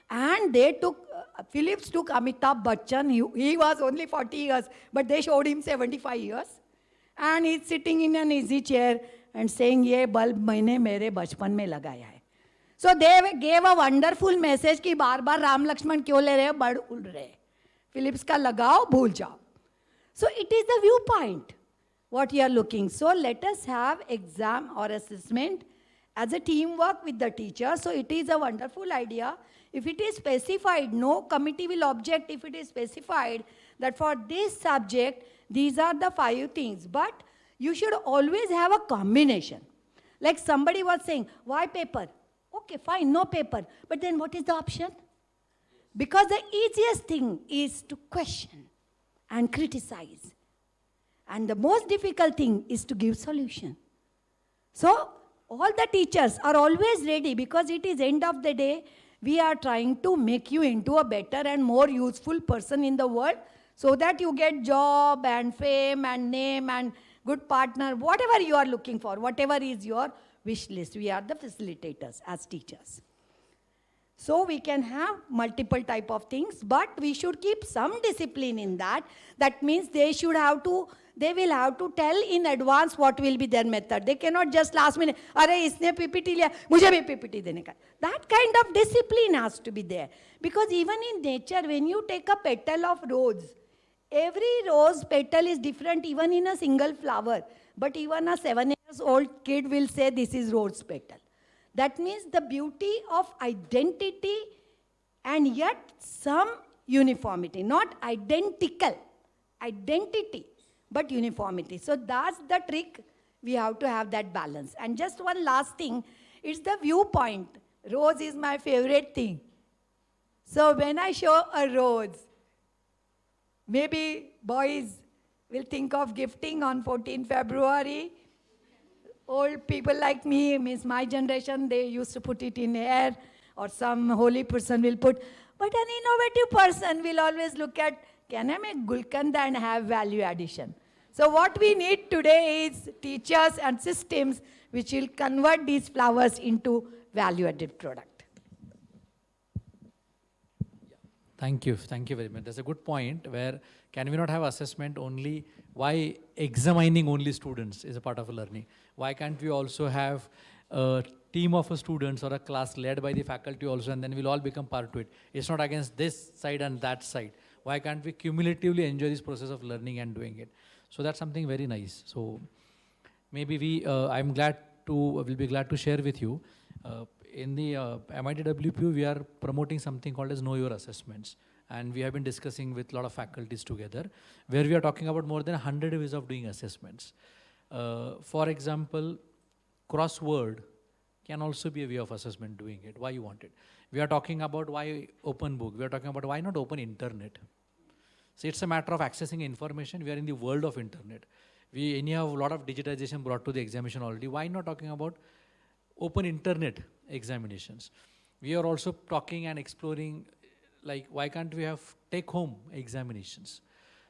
And they took, Philips took Amitabh Bachchan, he was only 40 years, but they showed him 75 years. And he's sitting in an easy chair and saying, ye bulb maine mere bachpan mein lagaya hai. So they gave a wonderful message कि बार बार राम लक्ष्मण क्यों ले रहे हैं, बड़ उड़ रहे हैं. Philips का लगाओ, भूल जाओ. So it is the viewpoint, what you are looking. So let us have exam or assessment as a teamwork with the teacher. So it is a wonderful idea. If it is specified, no committee will object if it is specified that for this subject, these are the 5 things. But you should always have a combination. Like somebody was saying, why paper? Okay, fine, no paper. But then what is the option? Because the easiest thing is to question and criticize. And the most difficult thing is to give solution. So All the teachers are always ready because it is end of the day, we are trying to make you into a better and more useful person in the world so that you get job and fame and name and good partner, whatever you are looking for, whatever is your wish list. We are the facilitators as teachers. So we can have multiple type of things, but we should keep some discipline in that. That means they will have to tell in advance what will be their method. They cannot just last minute, अरे इसने PPT लिया, मुझे भी PPT देने का. That kind of discipline has to be there. Because even in nature, when you take a petal of rose, every rose petal is different even in a single flower. But even a 7 years old kid will say this is rose petal. That means the beauty of identity and yet some uniformity, not identical, identity, but uniformity. So that's the trick. We have to have that balance. And just one last thing, it's the viewpoint. Rose is my favorite thing. So when I show a rose, maybe boys will think of gifting on 14 February. Old people like me, means my generation, they used to put it in air, or some holy person will put. But an innovative person will always look at, can I make gulkand and have value addition? So what we need today is teachers and systems which will convert these flowers into value-added product. Thank you very much. That's a good point where can we not have assessment only, why examining only students is a part of learning? Why can't we also have a team of students or a class led by the faculty also, and then we'll all become part to it? It's not against this side and that side. Why can't we cumulatively enjoy this process of learning and doing it? So that's something very nice. So maybe we'll be glad to share with you. In the MITWPU, we are promoting something called as Know Your Assessments. And we have been discussing with a lot of faculties together, where we are talking about more than 100 ways of doing assessments. For example, crossword can also be a way of assessment doing it. Why you want it? We are talking about why open book. We are talking about why not open internet. So it's a matter of accessing information. We are in the world of internet. We anyhow have a lot of digitization brought to the examination already. Why not talking about open internet examinations? We are also talking and exploring, like, why can't we have take-home examinations?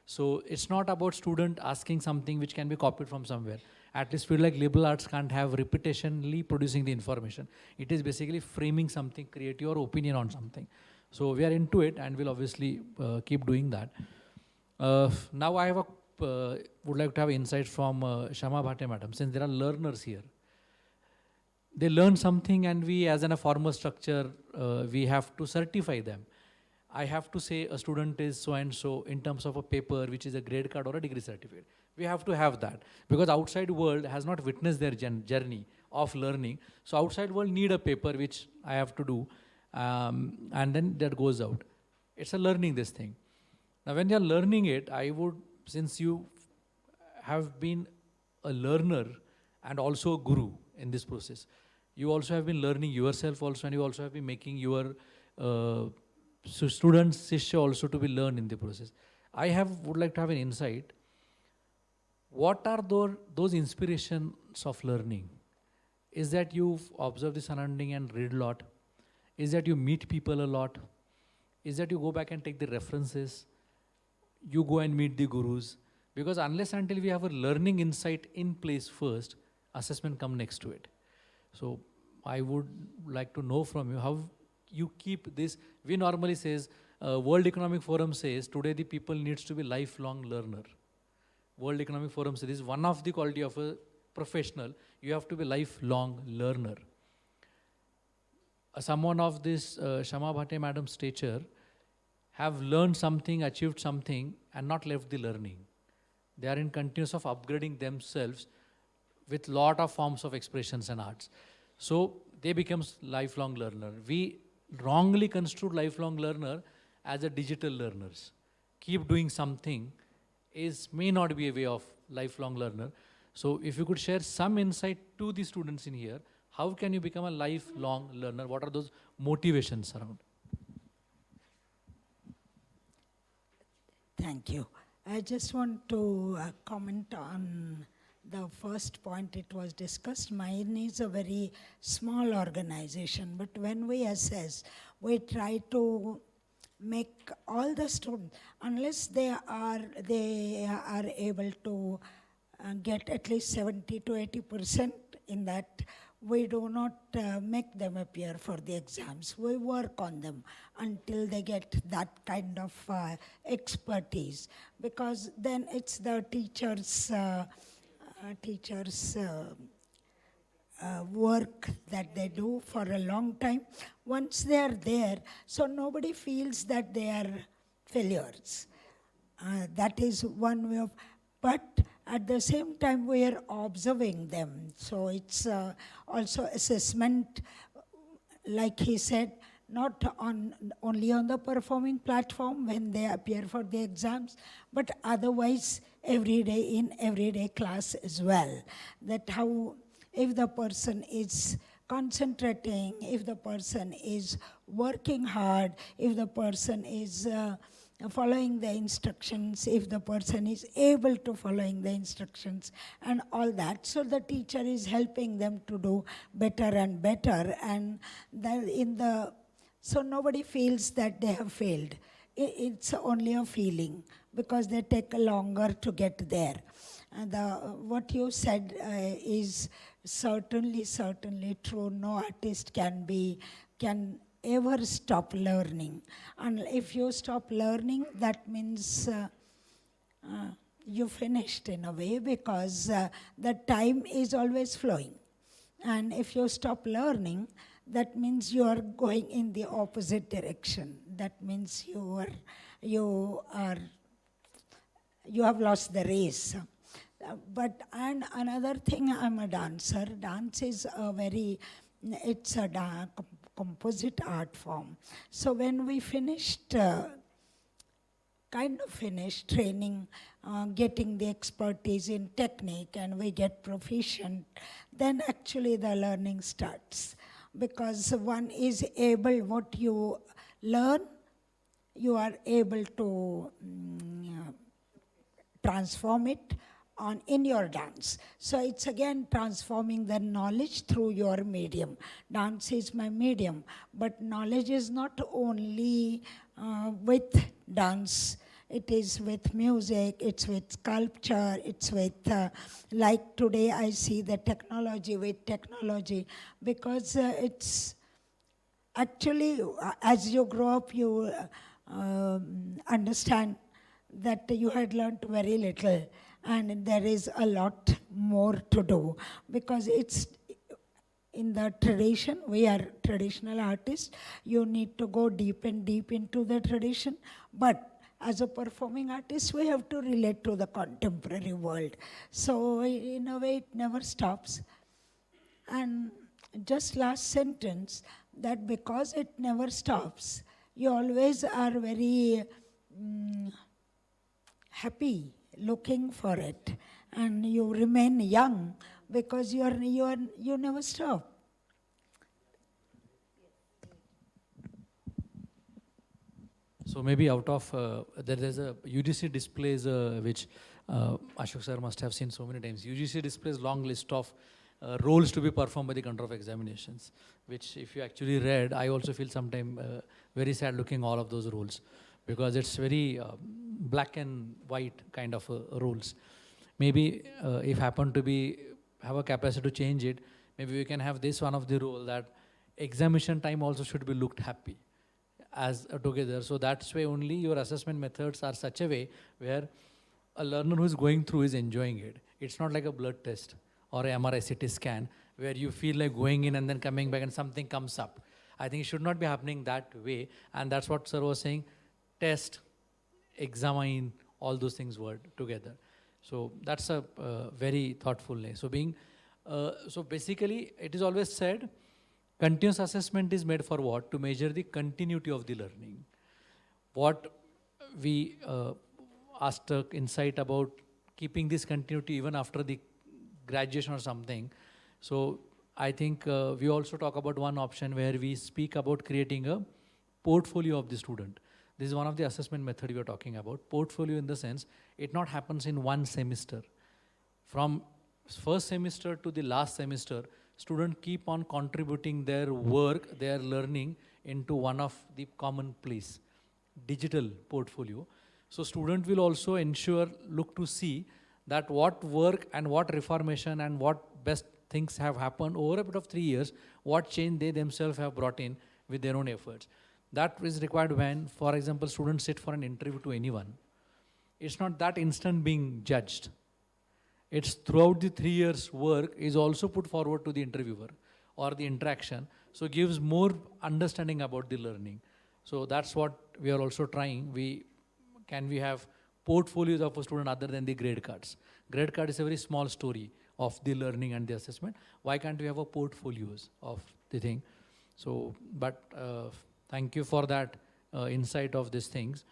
So it's not about student asking something which can be copied from somewhere. At least feel like liberal arts can't have repetitionally producing the information. It is basically framing something, create your opinion on something. So we are into it, and we'll obviously keep doing that. Now I have would like to have insights from Shama Bhate madam, since there are learners here. They learn something, and we as in a formal structure, we have to certify them. I have to say a student is so and so in terms of a paper which is a grade card or a degree certificate. We have to have that because outside world has not witnessed their journey of learning. So outside world need a paper which I have to do, and then that goes out. It's a learning this thing. Now when you are learning it, I would, since you have been a learner and also a guru in this process, you also have been learning yourself also, and you also have been making your students, Shishya also to be learned in the process. I would like to have an insight. What are those inspirations of learning? Is that you observe the surrounding and read a lot? Is that you meet people a lot? Is that you go back and take the references? You go and meet the gurus? Because unless until we have a learning insight in place first, assessment come next to it. So I would like to know from you how you keep this. We normally says, World Economic Forum says, today the people needs to be lifelong learner. World Economic Forum says, one of the quality of a professional, you have to be lifelong learner. Someone of this Shama Bhate madam's stature have learned something, achieved something, and not left the learning. They are in continuous of upgrading themselves with lot of forms of expressions and arts. So they becomes lifelong learner. We wrongly construed lifelong learner as a digital learners. Keep doing something may not be a way of lifelong learner. So if you could share some insight to the students in here, how can you become a lifelong learner? What are those motivations around? Thank you. I just want to comment on the first point it was discussed. Mine is a very small organization, but when we assess, we try to make all the students, unless they are able to get at least 70 to 80% in that, we do not make them appear for the exams. We work on them until they get that kind of expertise, because then it's the teachers' work that they do for a long time. Once they are there, so nobody feels that they are failures. That is one way of, but at the same time we are observing them. So it's also assessment, like he said, not only on the performing platform when they appear for the exams, but otherwise every day in everyday class as well. That how, if the person is concentrating, if the person is working hard, if the person is following the instructions, if the person is able to following the instructions and all that. So the teacher is helping them to do better and better, and so nobody feels that they have failed. It's only a feeling, because they take longer to get there. And what you said is certainly true. No artist can ever stop learning. And if you stop learning, that means you finished in a way, because the time is always flowing. And if you stop learning, that means you are going in the opposite direction. That means you have lost the race. But and another thing, I'm a dancer. Dance is it's a composite art form. So when we finished training, getting the expertise in technique, and we get proficient, then actually the learning starts. Because one is able, what you learn, you are able to transform it in your dance. So it's again transforming the knowledge through your medium. Dance is my medium, but knowledge is not only with dance. It is with music, it's with sculpture, it's with, like today I see the technology with technology, because it's actually, as you grow up, you understand that you had learned very little, and there is a lot more to do, because it's in the tradition. We are traditional artists. You need to go deep and deep into the tradition, but as a performing artist, we have to relate to the contemporary world. So in a way, it never stops. And just last sentence, that because it never stops, you always are very happy looking for it, and you remain young because you never stop. So maybe out of, there's a UGC displays which Ashok sir must have seen so many times. UGC displays long list of roles to be performed by the control of examinations, which if you actually read, I also feel sometimes very sad looking all of those roles, because it's very black and white kind of rules. Maybe if happen to be, have a capacity to change it, maybe we can have this one of the rule that examination time also should be looked happy as together. So that's why only your assessment methods are such a way where a learner who is going through is enjoying it. It's not like a blood test or a MRI CT scan where you feel like going in and then coming back and something comes up. I think it should not be happening that way, and that's what sir was saying, test, examine, all those things were together. So that's a very thoughtful way. So so basically it is always said, continuous assessment is made for what? To measure the continuity of the learning. What we asked insight about keeping this continuity even after the graduation or something. So I think we also talk about one option where we speak about creating a portfolio of the student. This is one of the assessment method we are talking about. Portfolio in the sense, it not happens in one semester. From first semester to the last semester, students keep on contributing their work, their learning into one of the common place, digital portfolio. So student will also ensure, look to see that what work and what reformation and what best things have happened over a bit of 3 years, what change they themselves have brought in with their own efforts. That is required when, for example, students sit for an interview to anyone. It's not that instant being judged. It's throughout the 3 years work is also put forward to the interviewer or the interaction, so gives more understanding about the learning. So that's what we are also trying. Can we have portfolios of a student other than the grade cards? Grade card is a very small story of the learning and the assessment. Why can't we have a portfolios of the thing? So, but thank you for that insight of these things.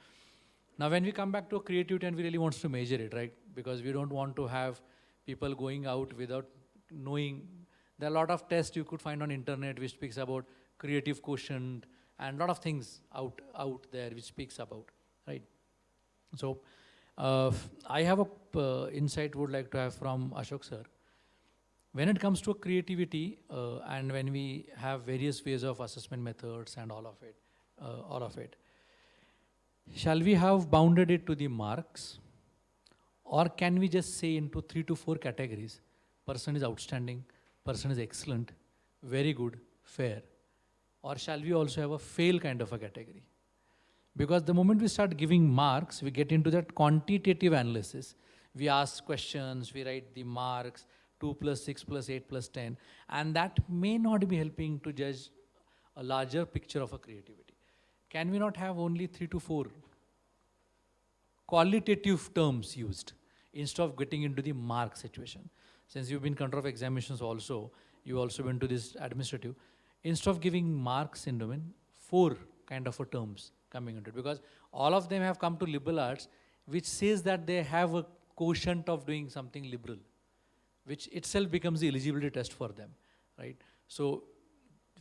Now, when we come back to creativity, and we really want to measure it, right? Because we don't want to have people going out without knowing. There are a lot of tests you could find on internet which speaks about creative quotient and a lot of things out there which speaks about, right? So, I have a insight would like to have from Ashok sir. When it comes to creativity and when we have various ways of assessment methods and all of it, shall we have bounded it to the marks, or can we just say into 3 to 4 categories? Person is outstanding, person is excellent, very good, fair. Or shall we also have a fail kind of a category? Because the moment we start giving marks, we get into that quantitative analysis. We ask questions, we write the marks, 2 plus 6 plus 8 plus 10, and that may not be helping to judge a larger picture of a creativity. Can we not have only 3 to 4 qualitative terms used instead of getting into the mark situation? Since you've been control of examinations also, you also went to this administrative, instead of giving marks in domain, 4 kind of a terms coming into it, because all of them have come to liberal arts, which says that they have a quotient of doing something liberal, which itself becomes the eligibility test for them, right? So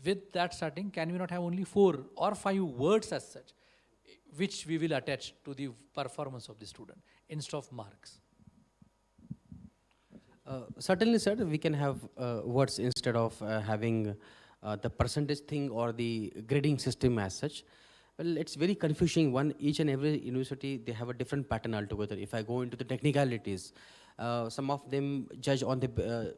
with that starting, can we not have only 4 or 5 words as such, which we will attach to the performance of the student instead of marks? Certainly, sir, we can have words instead of having the percentage thing or the grading system as such. Well, it's very confusing. Each and every university, they have a different pattern altogether. If I go into the technicalities, some of them judge on the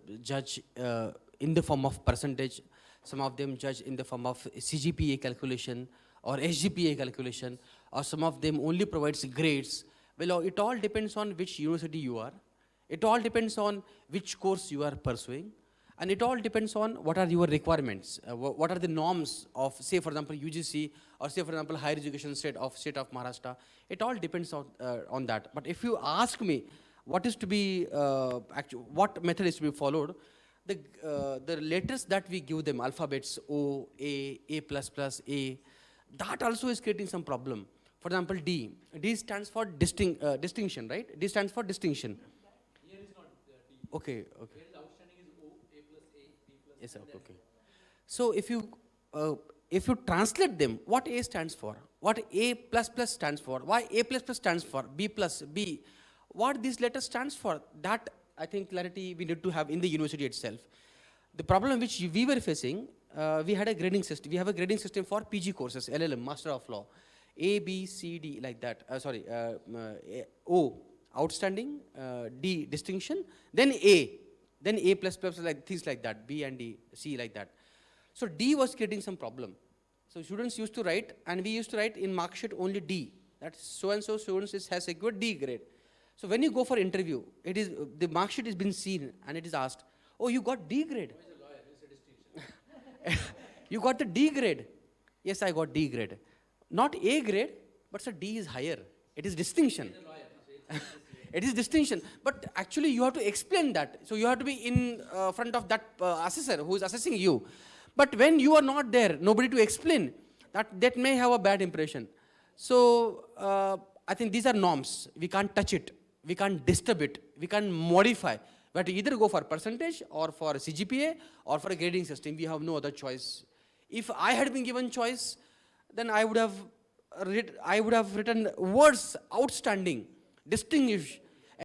in the form of percentage. Some of them judge in the form of CGPA calculation or SGPA calculation, or some of them only provides grades. Well, it all depends on which university you are. It all depends on which course you are pursuing. And it all depends on what are your requirements, what are the norms of, say, for example, UGC, or say, for example, higher education state of Maharashtra. It all depends on that. But if you ask me, what is to be, what method is to be followed, the letters that we give them, alphabets, O, A, A++, A, that also is creating some problem. For example, D. D stands for distinction, right? D stands for distinction. Here is not D. Okay, okay. Here is outstanding is O, A plus A, B plus Yes, sir, okay. So if you translate them, what A stands for, what A++ stands for, why A++ stands for, B plus B, what these letters stands for, that I think clarity we need to have in the university itself. The problem which we were facing, we had a grading system. We have a grading system for PG courses, LLM, Master of Law, A, B, C, D, like that. O, outstanding, D, distinction, then A, like things like that, B and D, C, like that. So D was creating some problem. So students used to write, and we used to write in mark sheet only D. That so-and-so students has secured D grade. So when you go for interview, it is the mark sheet has been seen, and it is asked, oh, you got D grade. You got the D grade. Yes, I got D grade. Not A grade, but sir, D is higher. It is distinction. It is distinction. But actually, you have to explain that. So you have to be in front of that assessor who is assessing you. But when you are not there, nobody to explain, that may have a bad impression. So I think these are norms. We can't touch it. We can't disturb it. We can't modify. We have to either go for percentage or for CGPA or for a grading system. We have no other choice. If I had been given choice, then I would have written words outstanding, distinguished,